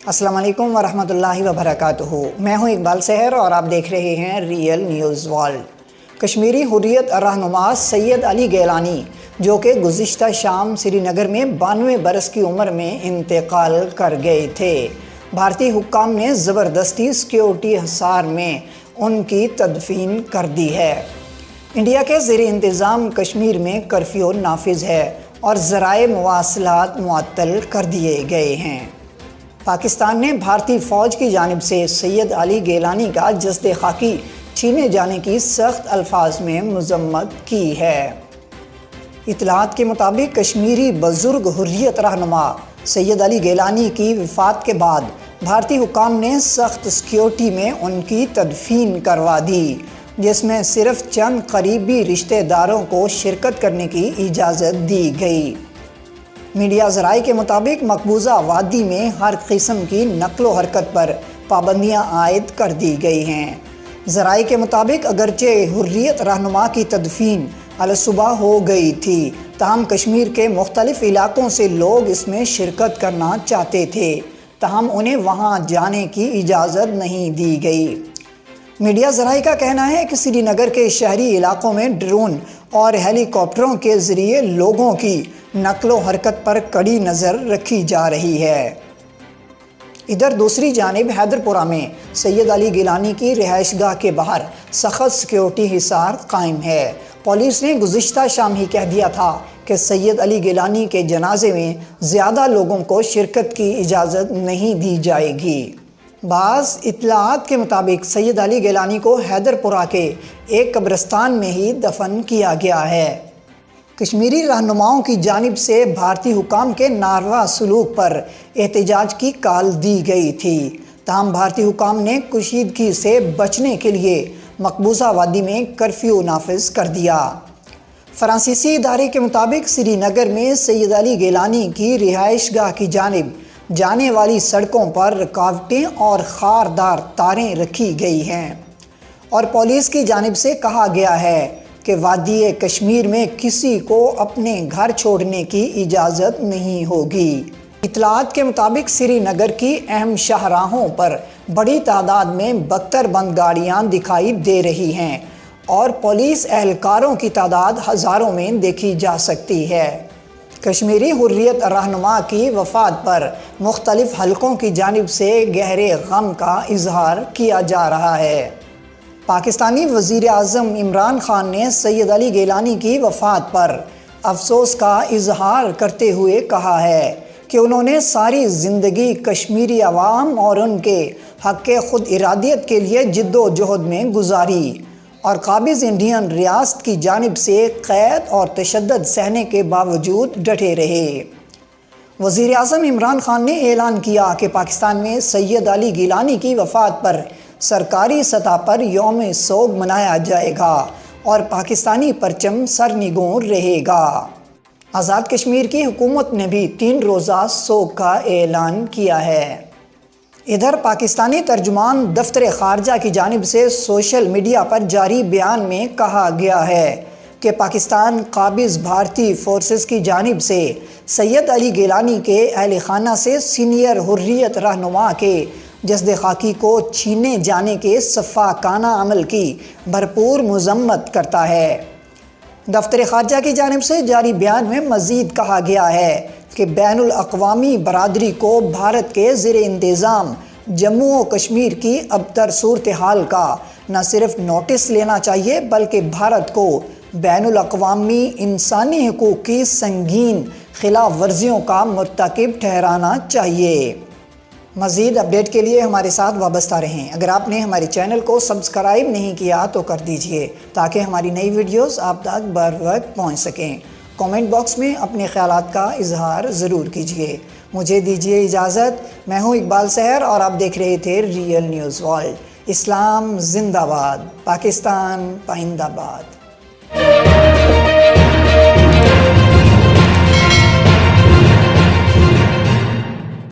السلام علیکم ورحمۃ اللہ وبرکاتہ۔ میں ہوں اقبال سحر اور آپ دیکھ رہے ہیں ریئل نیوز ورلڈ۔ کشمیری حریت رہنما سید علی گیلانی جو کہ گزشتہ شام سری نگر میں 92 برس کی عمر میں انتقال کر گئے تھے، بھارتی حکام نے زبردستی سیکیورٹی حصار میں ان کی تدفین کر دی ہے۔ انڈیا کے زیر انتظام کشمیر میں کرفیو نافذ ہے اور ذرائع مواصلات معطل کر دیے گئے ہیں۔ پاکستان نے بھارتی فوج کی جانب سے سید علی گیلانی کا جسد خاکی چھینے جانے کی سخت الفاظ میں مذمت کی ہے۔ اطلاعات کے مطابق کشمیری بزرگ حریت رہنما سید علی گیلانی کی وفات کے بعد بھارتی حکام نے سخت سیکیورٹی میں ان کی تدفین کروا دی، جس میں صرف چند قریبی رشتہ داروں کو شرکت کرنے کی اجازت دی گئی۔ میڈیا ذرائع کے مطابق مقبوضہ وادی میں ہر قسم کی نقل و حرکت پر پابندیاں عائد کر دی گئی ہیں۔ ذرائع کے مطابق اگرچہ حریت رہنما کی تدفین الصبح ہو گئی تھی، تاہم کشمیر کے مختلف علاقوں سے لوگ اس میں شرکت کرنا چاہتے تھے، تاہم انہیں وہاں جانے کی اجازت نہیں دی گئی۔ میڈیا ذرائع کا کہنا ہے کہ سری نگر کے شہری علاقوں میں ڈرون اور ہیلی کاپٹروں کے ذریعے لوگوں کی نقل و حرکت پر کڑی نظر رکھی جا رہی ہے۔ ادھر دوسری جانب حیدر پورہ میں سید علی گیلانی کی رہائش گاہ کے باہر سخت سیکیورٹی حصار قائم ہے۔ پولیس نے گزشتہ شام ہی کہہ دیا تھا کہ سید علی گیلانی کے جنازے میں زیادہ لوگوں کو شرکت کی اجازت نہیں دی جائے گی۔ بعض اطلاعات کے مطابق سید علی گیلانی کو حیدر پورہ کے ایک قبرستان میں ہی دفن کیا گیا ہے۔ کشمیری رہنماؤں کی جانب سے بھارتی حکام کے ناروا سلوک پر احتجاج کی کال دی گئی تھی، تاہم بھارتی حکام نے کشیدگی سے بچنے کے لیے مقبوضہ وادی میں کرفیو نافذ کر دیا۔ فرانسیسی ادارے کے مطابق سری نگر میں سید علی گیلانی کی رہائش گاہ کی جانب جانے والی سڑکوں پر رکاوٹیں اور خاردار تاریں رکھی گئی ہیں، اور پولیس کی جانب سے کہا گیا ہے کہ وادی کشمیر میں کسی کو اپنے گھر چھوڑنے کی اجازت نہیں ہوگی۔ اطلاعات کے مطابق سری نگر کی اہم شاہراہوں پر بڑی تعداد میں بختر بند گاڑیاں دکھائی دے رہی ہیں اور پولیس اہلکاروں کی تعداد ہزاروں میں دیکھی جا سکتی ہے۔ کشمیری حریت رہنما کی وفات پر مختلف حلقوں کی جانب سے گہرے غم کا اظہار کیا جا رہا ہے۔ پاکستانی وزیر اعظم عمران خان نے سید علی گیلانی کی وفات پر افسوس کا اظہار کرتے ہوئے کہا ہے کہ انہوں نے ساری زندگی کشمیری عوام اور ان کے حق خود ارادیت کے لیے جد و جہد میں گزاری اور قابض انڈین ریاست کی جانب سے قید اور تشدد سہنے کے باوجود ڈٹے رہے۔ وزیر اعظم عمران خان نے اعلان کیا کہ پاکستان میں سید علی گیلانی کی وفات پر سرکاری سطح پر یوم سوگ منایا جائے گا اور پاکستانی پرچم سرنگوں رہے گا۔ آزاد کشمیر کی حکومت نے بھی 3 روزہ سوگ کا اعلان کیا ہے۔ ادھر پاکستانی ترجمان دفتر خارجہ کی جانب سے سوشل میڈیا پر جاری بیان میں کہا گیا ہے کہ پاکستان قابض بھارتی فورسز کی جانب سے سید علی گیلانی کے اہل خانہ سے سینئر حریت رہنما کے جسد خاکی کو چھینے جانے کے سفاکانہ عمل کی بھرپور مذمت کرتا ہے۔ دفتر خارجہ کی جانب سے جاری بیان میں مزید کہا گیا ہے کہ بین الاقوامی برادری کو بھارت کے زیر انتظام جموں و کشمیر کی ابتر صورتحال کا نہ صرف نوٹس لینا چاہیے بلکہ بھارت کو بین الاقوامی انسانی حقوق کی سنگین خلاف ورزیوں کا مرتکب ٹھہرانا چاہیے۔ مزید اپڈیٹ کے لیے ہمارے ساتھ وابستہ رہیں۔ اگر آپ نے ہمارے چینل کو سبسکرائب نہیں کیا تو کر دیجئے تاکہ ہماری نئی ویڈیوز آپ تک بر وقت پہنچ سکیں۔ کامنٹ باکس میں اپنے خیالات کا اظہار ضرور کیجئے۔ مجھے دیجئے اجازت۔ میں ہوں اقبال سحر اور آپ دیکھ رہے تھے ریئل نیوز ورلڈ۔ اسلام زندہ باد، پاکستان پائندہ باد۔